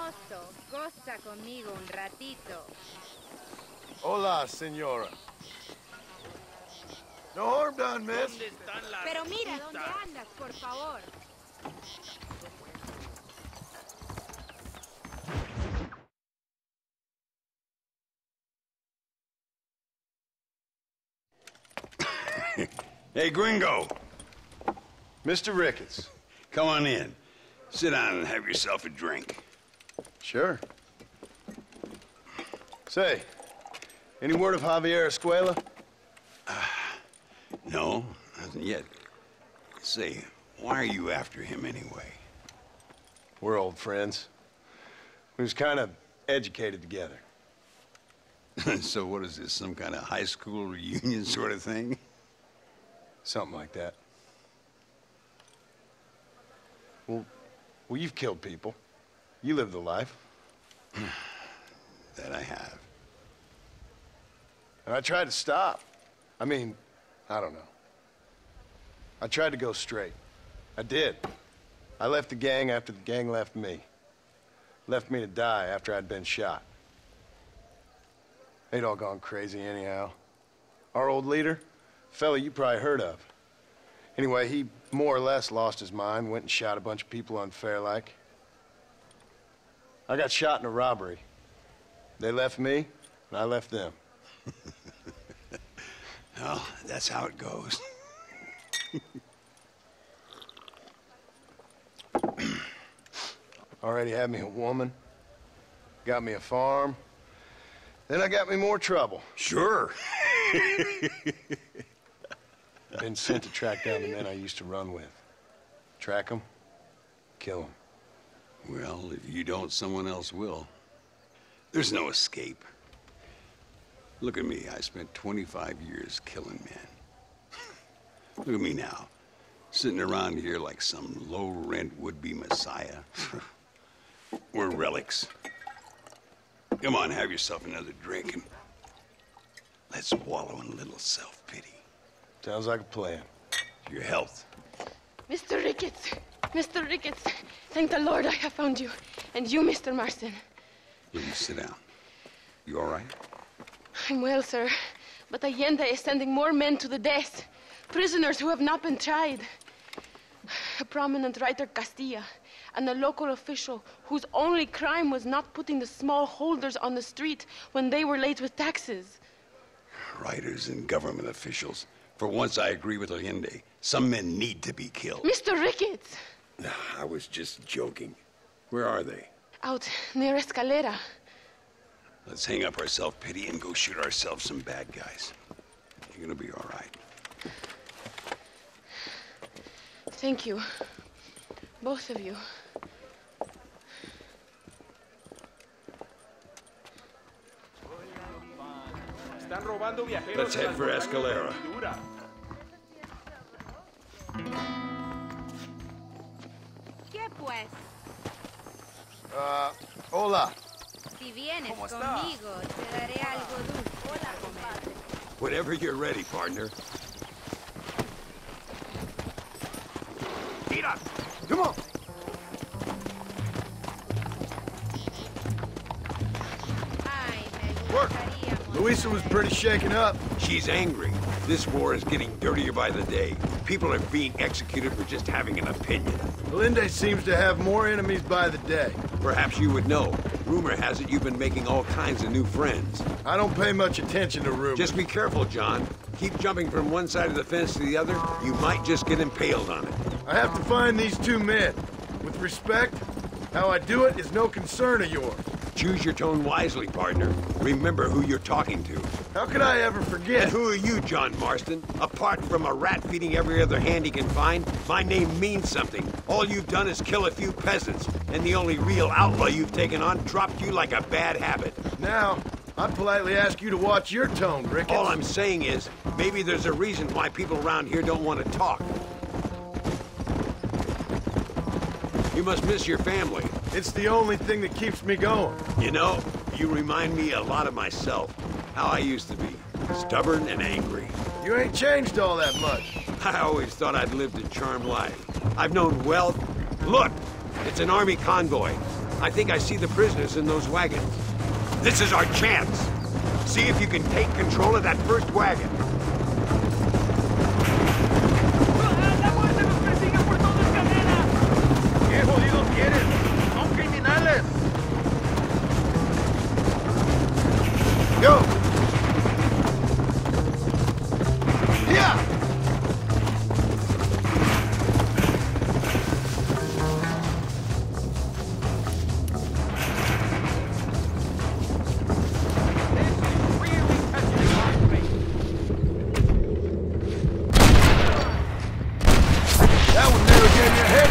mozo, goza conmigo un ratito. Hola, señora. No harm done, miss. Pero mira, ¿dónde andas, por favor? Hey, gringo. Mr. Ricketts. Come on in. Sit down and have yourself a drink. Sure. Say, any word of Javier Escuela? No, nothing yet. Say, why are you after him anyway? We're old friends. We was kind of educated together. So what is this, some kind of high school reunion sort of thing? Something like that. Well, you've killed people. You lived the life. That I have. And I tried to stop. I mean, I don't know. I tried to go straight. I did. I left the gang after the gang left me. Left me to die after I'd been shot. They'd all gone crazy anyhow. Our old leader, fella you probably heard of. Anyway, he more or less lost his mind, went and shot a bunch of people unfair like. I got shot in a robbery. They left me, and I left them. Well, that's how it goes. Already had me a woman, got me a farm, then I got me more trouble. Sure. Been sent to track down the men I used to run with. Track them, kill them. Well, if you don't, someone else will. There's no escape. Look at me. I spent 25 years killing men. Look at me now, sitting around here like some low-rent would-be messiah. We're relics. Come on, have yourself another drink and let's wallow in a little self-pity. Sounds like a plan. Your health. Mr. Ricketts! Mr. Ricketts! Thank the Lord I have found you. And you, Mr. Marston. Will you sit down? You all right? I'm well, sir. But Allende is sending more men to the death. Prisoners who have not been tried. A prominent writer, Castilla, and a local official whose only crime was not putting the small holders on the street when they were late with taxes. Writers and government officials. For once, I agree with Allende. Some men need to be killed. Mr. Ricketts! I was just joking. Where are they? Out near Escalera. Let's hang up our self-pity and go shoot ourselves some bad guys. You're gonna be all right. Thank you. Both of you. Let's head for Escalera. ¿Qué pues? Hola. Si vienes conmigo, te daré algo dulce para comer. Whenever you're ready, partner. Tira! Come on! Ay, me Work. gustaría Luisa was pretty shaken up. She's angry. This war is getting dirtier by the day. People are being executed for just having an opinion. Allende seems to have more enemies by the day. Perhaps you would know. Rumor has it you've been making all kinds of new friends. I don't pay much attention to rumors. Just be careful, John. Keep jumping from one side of the fence to the other. You might just get impaled on it. I have to find these two men. With respect, how I do it is no concern of yours. Choose your tone wisely, partner. Remember who you're talking to. How could I ever forget? And who are you, John Marston? Apart from a rat feeding every other hand he can find, my name means something. All you've done is kill a few peasants, and the only real outlaw you've taken on dropped you like a bad habit. Now, I politely ask you to watch your tone, Ricketts. All I'm saying is, maybe there's a reason why people around here don't want to talk. You must miss your family. It's the only thing that keeps me going. You know, you remind me a lot of myself. How I used to be. Stubborn and angry. You ain't changed all that much. I always thought I'd lived a charmed life. I've known wealth. Look! It's an army convoy. I think I see the prisoners in those wagons. This is our chance. See if you can take control of that first wagon. ¿Qué jodidos quieren? Son criminales. Go! Yeah! That one nearly gave me a head.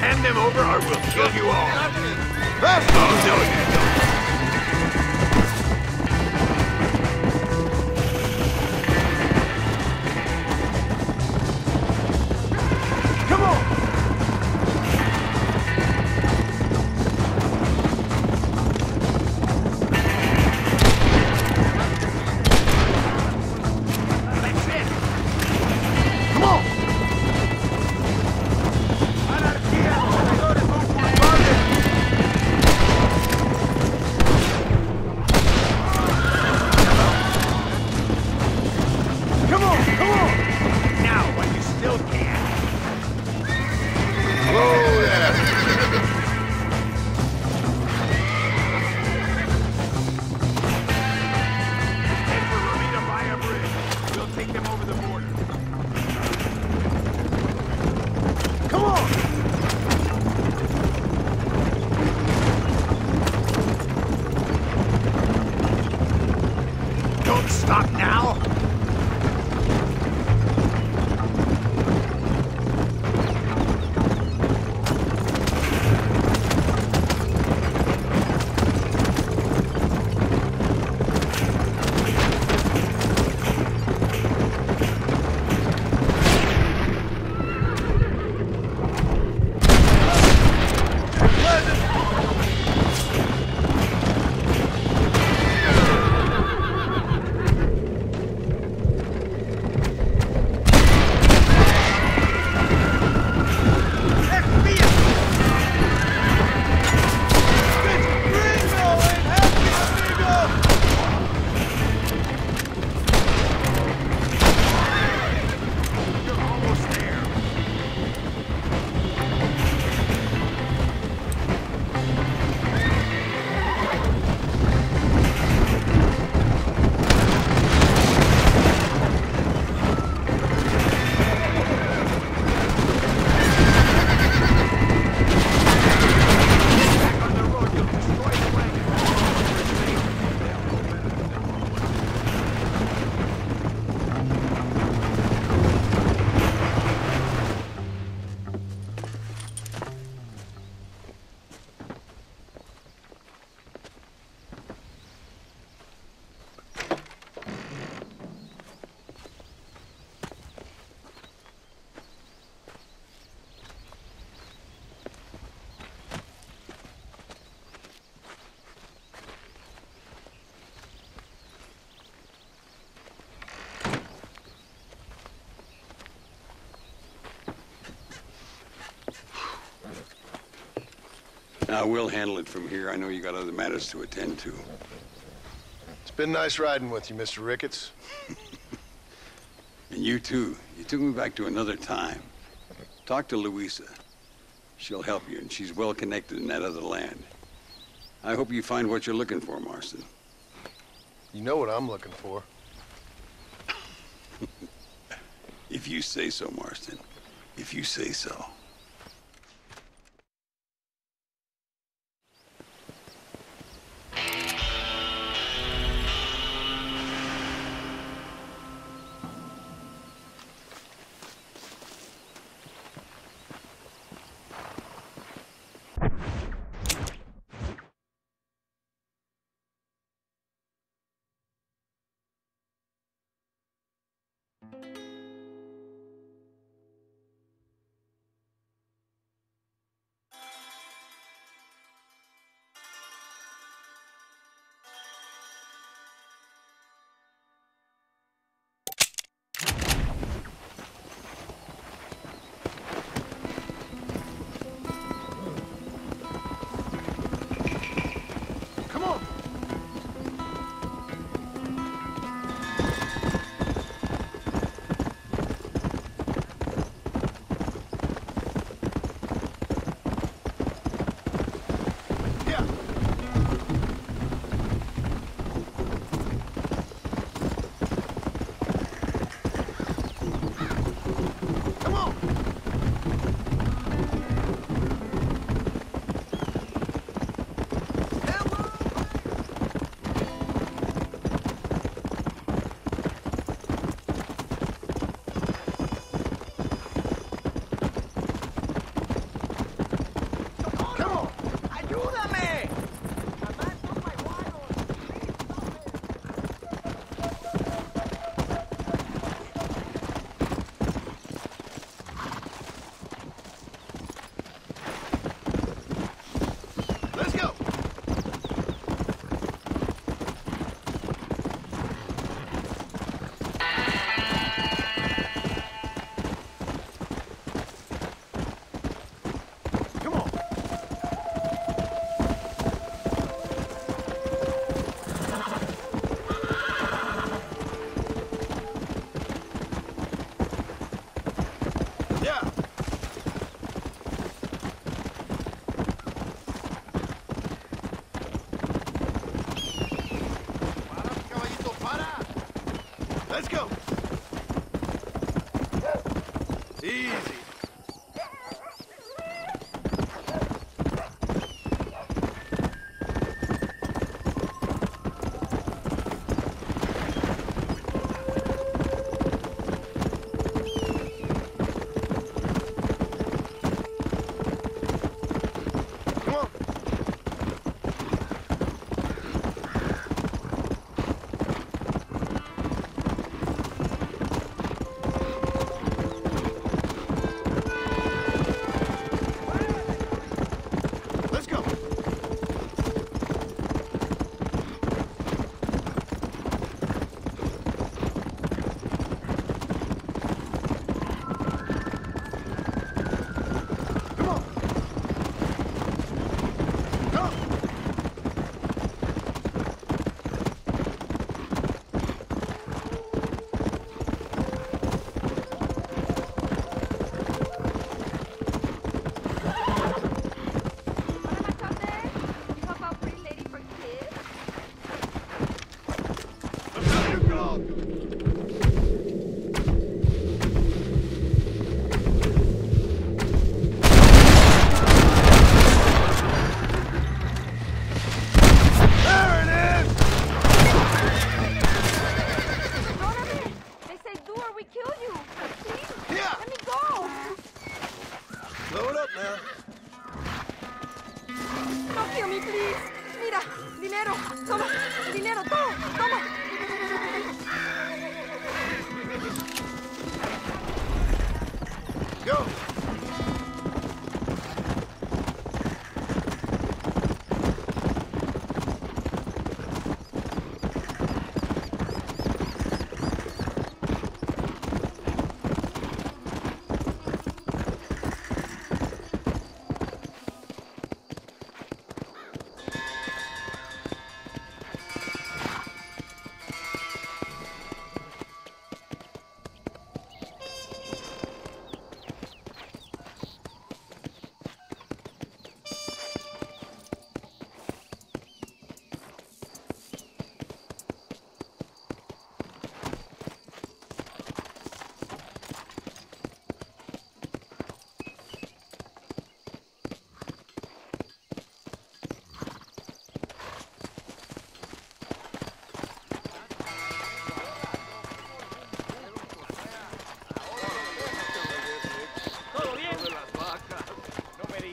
Hand them over or we'll kill you all. Faster! Oh, no, you don't. Come on! That's it. Come on! Come on! Come on! Now, while you still can. Whoa there! Head for Romita via bridge. We'll take them over the border. Come on! Don't stop now. You're almost there. Back on the road, you'll destroy the wagon. We're safe. They'll know better than to follow us. Now, we'll handle it from here. I know you got other matters to attend to. It's been nice riding with you, Mr. Ricketts. And you too. You took me back to another time. Talk to Louisa. She'll help you, and she's well connected in that other land. I hope you find what you're looking for, Marston. You know what I'm looking for. If you say so, Marston. If you say so. Let's go! Easy.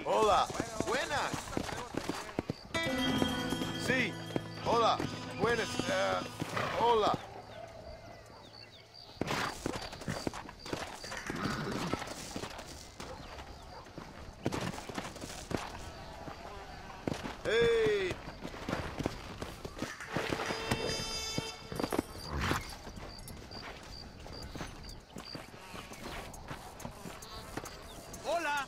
Hola, buenas. Sí, hola, buenas, hola. Hey. Hola.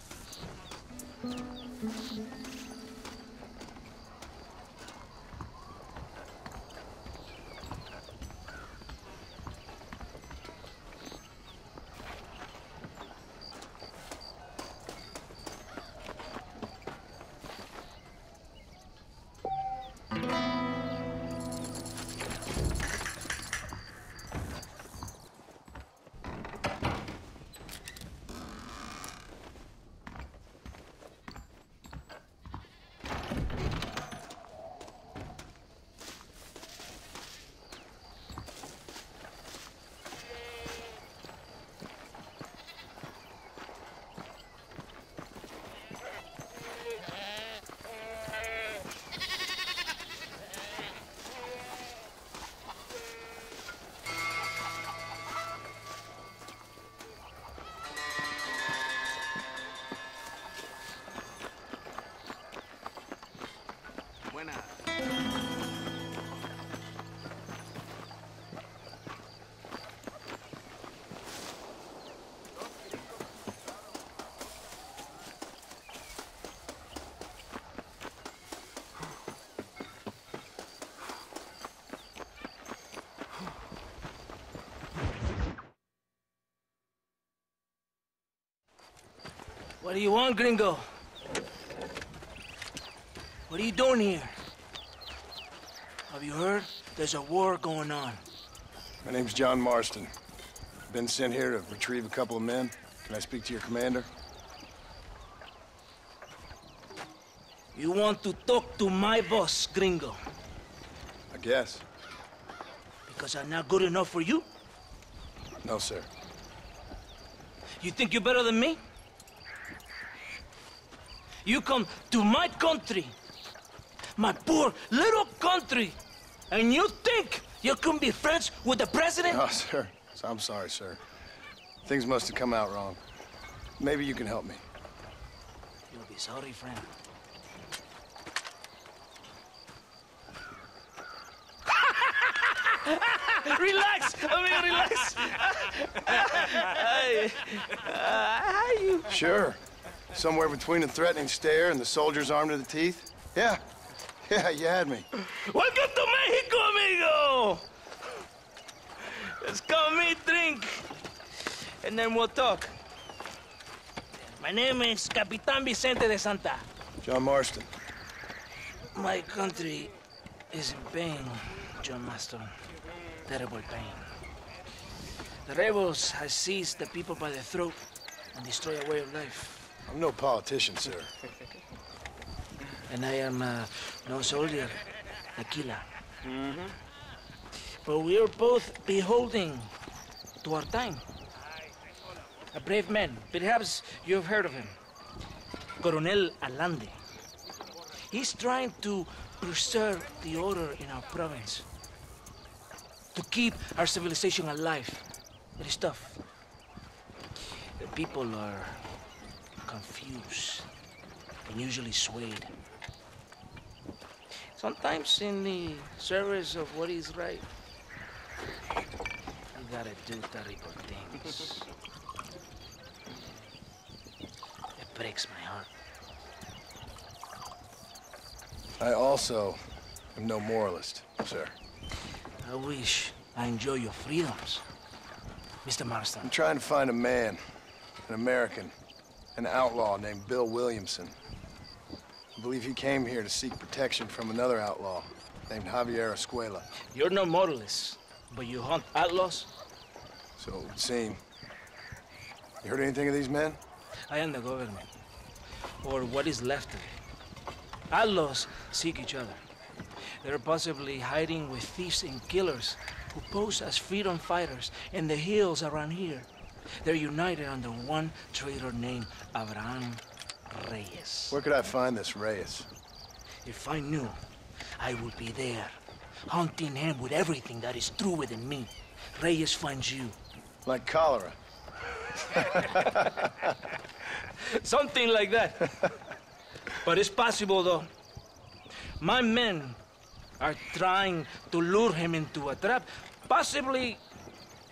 Buenas. What do you want, gringo? What are you doing here? Have you heard? There's a war going on. My name's John Marston. Been sent here to retrieve a couple of men. Can I speak to your commander? You want to talk to my boss, gringo? I guess. Because I'm not good enough for you? No, sir. You think you're better than me? You come to my country, my poor little country, and you think you can be friends with the president? No, sir. I'm sorry, sir. Things must have come out wrong. Maybe you can help me. You'll be sorry, friend. Relax! Relax! How you? Sure. Somewhere between a threatening stare and the soldier's arm to the teeth? Yeah. Yeah, you had me. Welcome to Mexico, amigo! Let's come eat, drink, and then we'll talk. My name is Capitan Vicente de Santa. John Marston. My country is in pain, John Marston. Terrible pain. The rebels have seized the people by the throat and destroyed a way of life. I'm no politician, sir. And I am no soldier, a killer. But we are both beholding to our time. A brave man, perhaps you've heard of him. Coronel Allende. He's trying to preserve the order in our province. To keep our civilization alive. It is tough. The people are confused and usually swayed. Sometimes in the service of what is right, you gotta do terrible things. It breaks my heart. I also am no moralist, sir. I wish I enjoy your freedoms, Mr. Marston. I'm trying to find a man, an American, an outlaw named Bill Williamson. I believe he came here to seek protection from another outlaw named Javier Escuela. You're no moralist, but you hunt outlaws? So it would seem. You heard anything of these men? I am the government, or what is left of it. Outlaws seek each other. They're possibly hiding with thieves and killers who pose as freedom fighters in the hills around here. They're united under one traitor named Abraham Reyes. Where could I find this Reyes? If I knew, I would be there, hunting him with everything that is true within me. Reyes finds you. Like cholera. Something like that. But it's possible, though. My men are trying to lure him into a trap. Possibly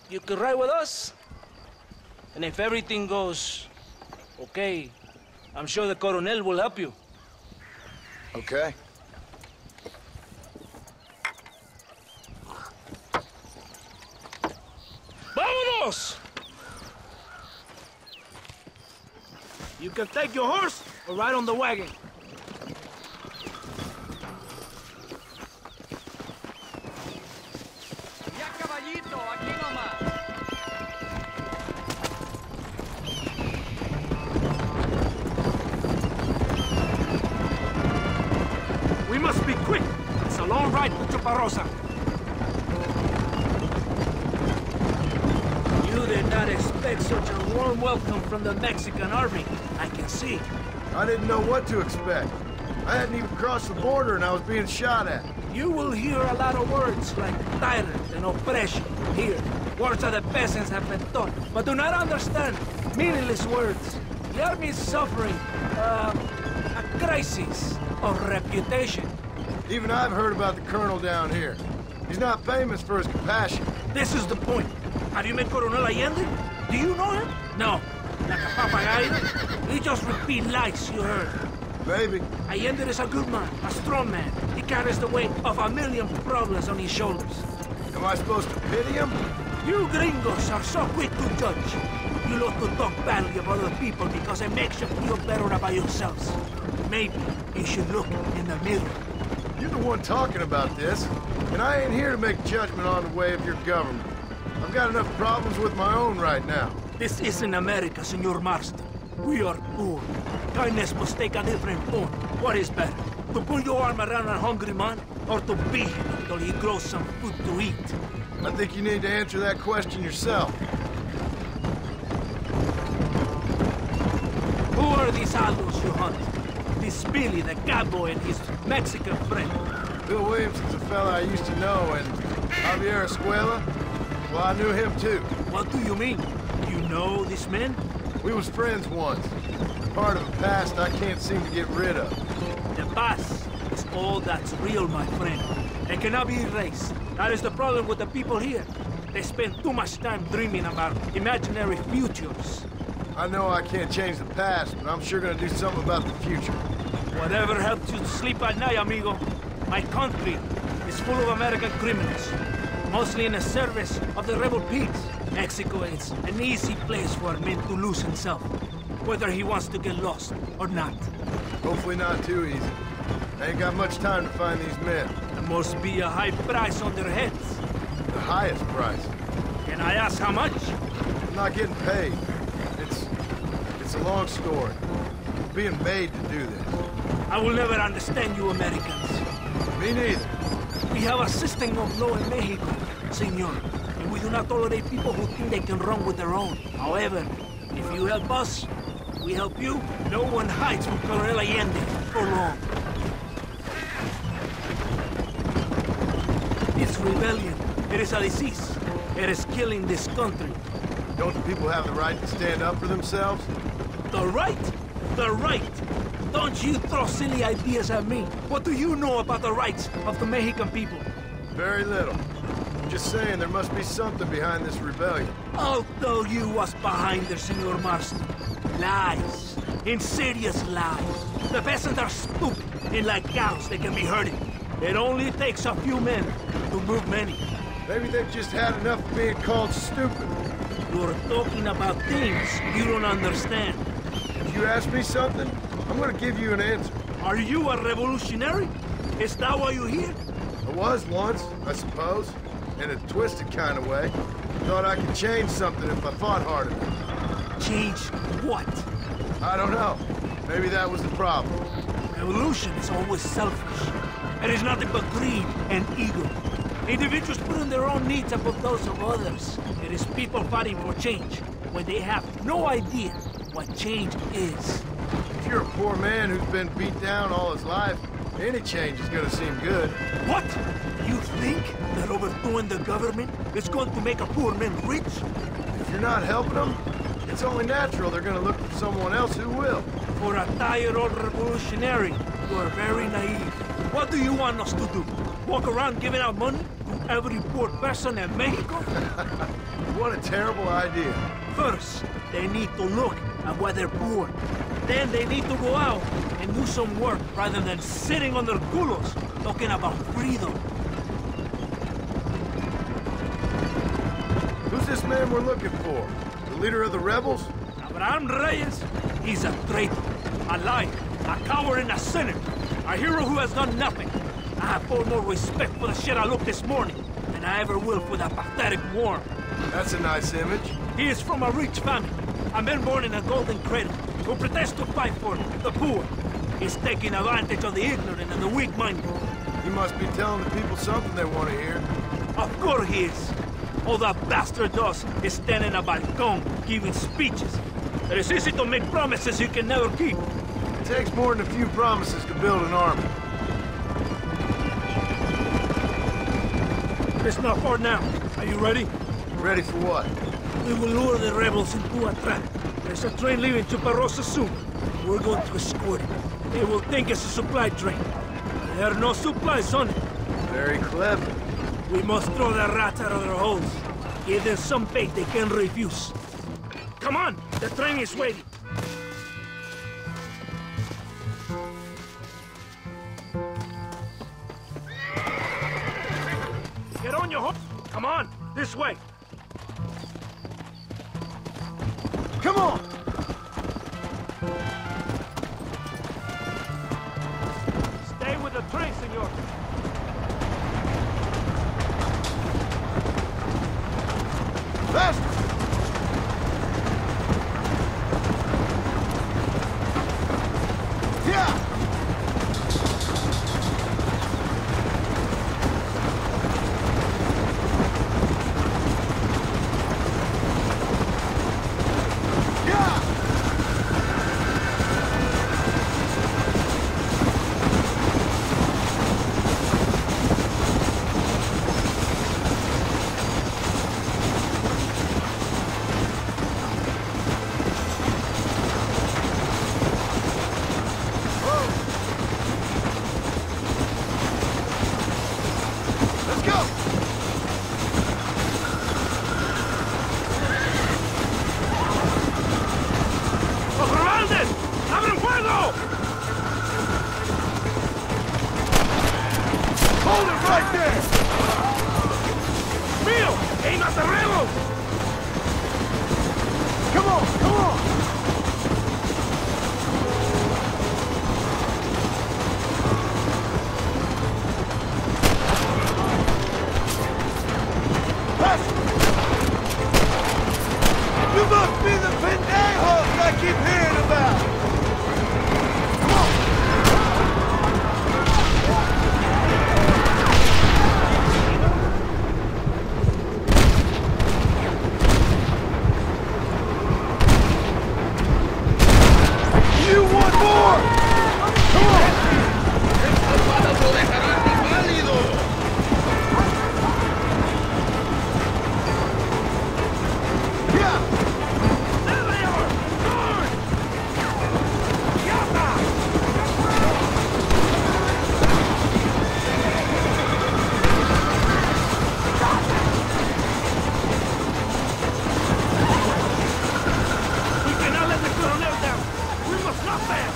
you could ride with us. And if everything goes okay, I'm sure the Coronel will help you. Okay. Vámonos! You can take your horse or ride on the wagon. Ya caballito, aquí nomás. We must be quick. It's a long ride to Chuparosa. You did not expect such a warm welcome from the Mexican army. I can see. I didn't know what to expect. I hadn't even crossed the border and I was being shot at. You will hear a lot of words like tyrant and oppression here. Words that the peasants have been taught, but do not understand. Meaningless words. The army is suffering a crisis of reputation. Even I've heard about the colonel down here. He's not famous for his compassion. This is the point. Have you met Coronel Allende? Do you know him? No. Like a papagayo? He just repeats lies you heard. Maybe. Allende is a good man, a strong man. He carries the weight of a million problems on his shoulders. Am I supposed to pity him? You gringos are so quick to judge. You love to talk badly of other people because it makes you feel better about yourselves. Maybe you should look in the mirror. You're the one talking about this, and I ain't here to make judgment on the way of your government. I've got enough problems with my own right now. This isn't America, Senor Marston. We are poor. Kindness must take a different form. What is better? To put your arm around a hungry man, or to beat him until he grows some food to eat? I think you need to answer that question yourself. Who are these Aldos you hunt? This Billy, the cowboy, and his Mexican friend. Bill Williamson's a fella I used to know, and Javier Escuela, well, I knew him too. What do you mean? You know this man? We was friends once. Part of a past I can't seem to get rid of. The past is all that's real, my friend. It cannot be erased. That is the problem with the people here. They spend too much time dreaming about imaginary futures. I know I can't change the past, but I'm sure gonna do something about the future. Whatever helps you to sleep at night, amigo. My country is full of American criminals, mostly in the service of the rebel pigs. Mexico is an easy place for a man to lose himself, whether he wants to get lost or not. Hopefully not too easy. I ain't got much time to find these men. There must be a high price on their heads. The highest price. Can I ask how much? I'm not getting paid. It's a long story. I'm being made to do this. I will never understand you Americans. Me neither. We have a system of law in Mexico, senor, and we do not tolerate people who think they can run with their own. However, if you help us, we help you. No one hides from Colonel Allende for long. It's rebellion. It is a disease. It is killing this country. Don't the people have the right to stand up for themselves? The right? The right! Don't you throw silly ideas at me. What do you know about the rights of the Mexican people? Very little. Just saying there must be something behind this rebellion. I'll tell you what's behind there, Senor Marston. Lies. Insidious lies. The peasants are stupid, and like cows, they can be herded. It only takes a few men to move many. Maybe they've just had enough of being called stupid. You're talking about things you don't understand. If you ask me something, I'm gonna give you an answer. Are you a revolutionary? Is that why you're here? I was once, I suppose. In a twisted kind of way. Thought I could change something if I fought hard enough. Change what? I don't know. Maybe that was the problem. Revolution is always selfish. It is nothing but greed and ego. Individuals putting their own needs above those of others. It is people fighting for change when they have no idea what change is. If you're a poor man who's been beat down all his life, any change is gonna seem good. What? You think that overthrowing the government is going to make a poor man rich? If you're not helping them, it's only natural they're gonna look for someone else who will. For a tired old revolutionary, you are very naive. What do you want us to do? Walk around giving out money to every poor person in Mexico? What a terrible idea. First, they need to look at why they're poor. Then they need to go out and do some work rather than sitting on their culos talking about freedom. Who's this man we're looking for? The leader of the rebels? Abraham Reyes, he's a traitor, a liar, a coward and a sinner. A hero who has done nothing. I have far more respect for the shit I looked this morning than I ever will for that pathetic worm. That's a nice image. He is from a rich family, a man born in a golden cradle, who pretends to fight for the poor. He's taking advantage of the ignorant and the weak-minded. He must be telling the people something they want to hear. Of course he is. All that bastard does is stand in a balcony giving speeches. It is easy to make promises you can never keep. It takes more than a few promises to build an army. It's not far now. Are you ready? Ready for what? We will lure the rebels into a trap. There's a train leaving to Barrosa soon. We're going to escort it. They will think it's a supply train. There are no supplies on it. Very clever. We must throw the rats out of their holes. Give them some bait they can refuse. Come on! The train is waiting. Get on your horse. Come on, this way. Come on! Stay with the train, senor. ¡Mío! ¡Ey, nos aterremos! Come on, come on! You must be the pendejos I keep hearing about! Come on! You want more? Come on! ¡Estas balas lo dejarán inválido! Yeah! There they are! Guard! Yata! We cannot let the colonel down! We must not fail!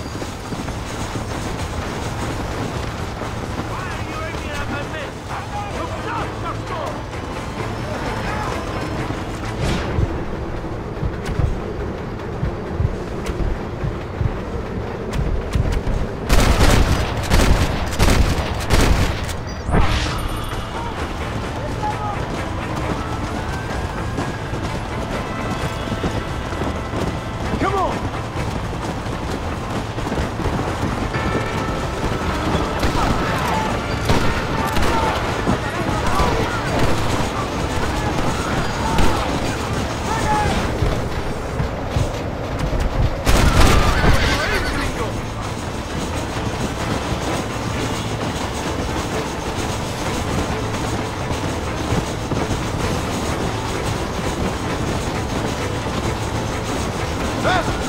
Why are you aiming at my men? Look south, Pastor! Come on! Faster!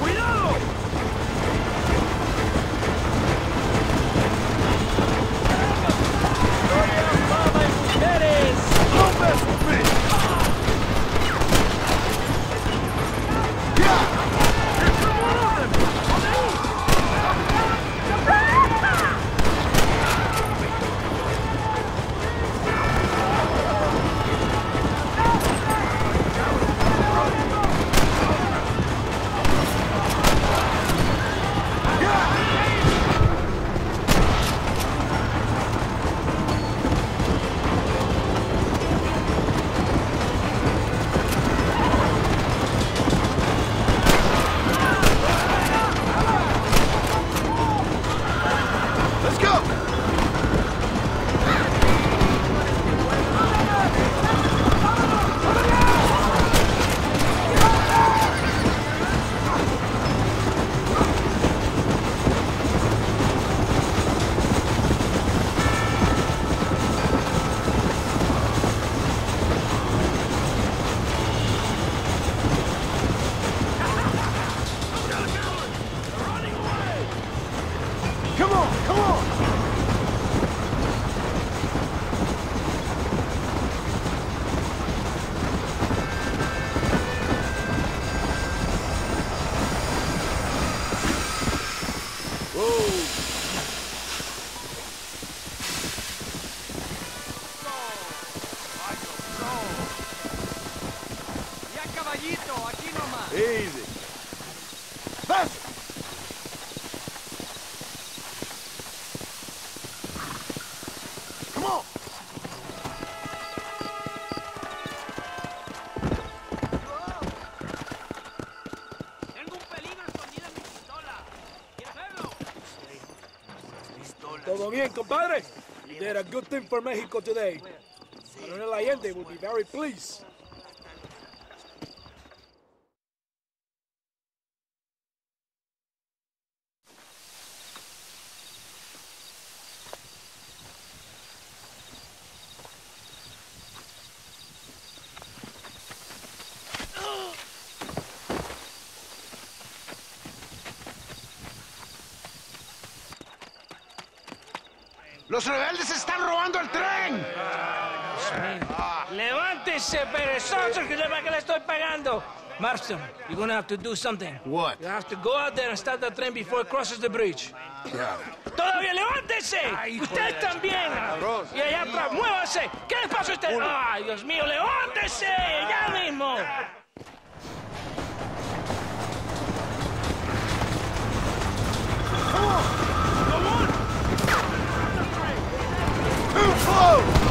¡Cuidado! Don't mess with me! Yeah! There's some more of them! Let's go! Come on, come on! ¡Ya, caballito! ¡Aquí nomás! Easy. Faster! Come on! ¡Tengo un peligro escondido en mi pistola! ¿Quieres verlo? Todo bien, compadre? You did a good thing for Mexico today. Coronel Allende will be very pleased. ¡Los rebeldes están robando el tren! Levántese, perezoso, que para qué le estoy pagando. Marston, you're gonna have to do something. What? You have to go out there and start the train before it crosses the bridge. Yeah. ¡Todavía levántese! ¡Usted también! Y allá atrás, muévase. ¿Qué les pasa a usted? ¡Ay, Dios mío, levántese! ¡Ya mismo! Too slow!